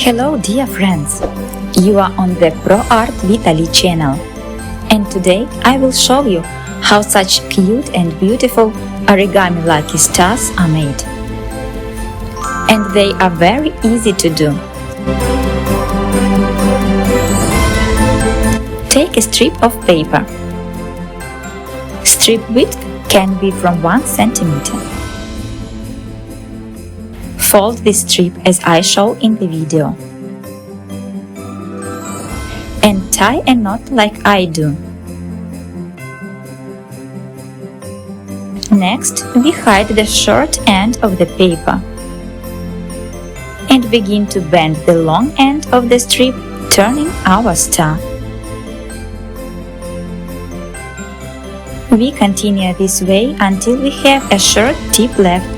Hello dear friends, you are on the Pro Art with Ali channel, and today I will show you how such cute and beautiful origami lucky stars are made. And they are very easy to do. Take a strip of paper. Strip width can be from 1 centimeter. Fold this strip as I show in the video. And tie a knot like I do. Next, we hide the short end of the paper and begin to bend the long end of the strip, turning our star. We continue this way until we have a short tip left.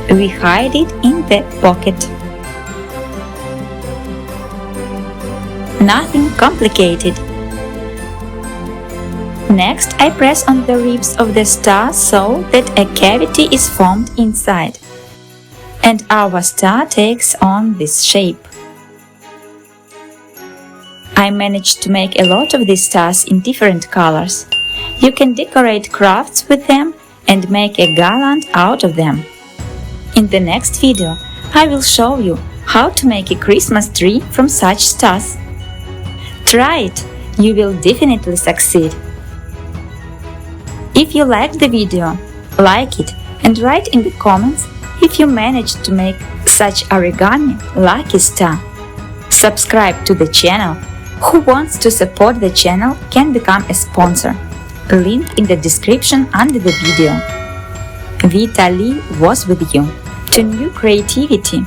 We hide it in the pocket. Nothing complicated. Next, I press on the ribs of the star so that a cavity is formed inside, and our star takes on this shape. I managed to make a lot of these stars in different colors. You can decorate crafts with them and make a garland out of them. In the next video, I will show you how to make a Christmas tree from such stars. Try it, you will definitely succeed. If you liked the video, like it and write in the comments if you managed to make such origami lucky star. Subscribe to the channel. Who wants to support the channel can become a sponsor. Link in the description under the video. Vitaly was with you to new creativity.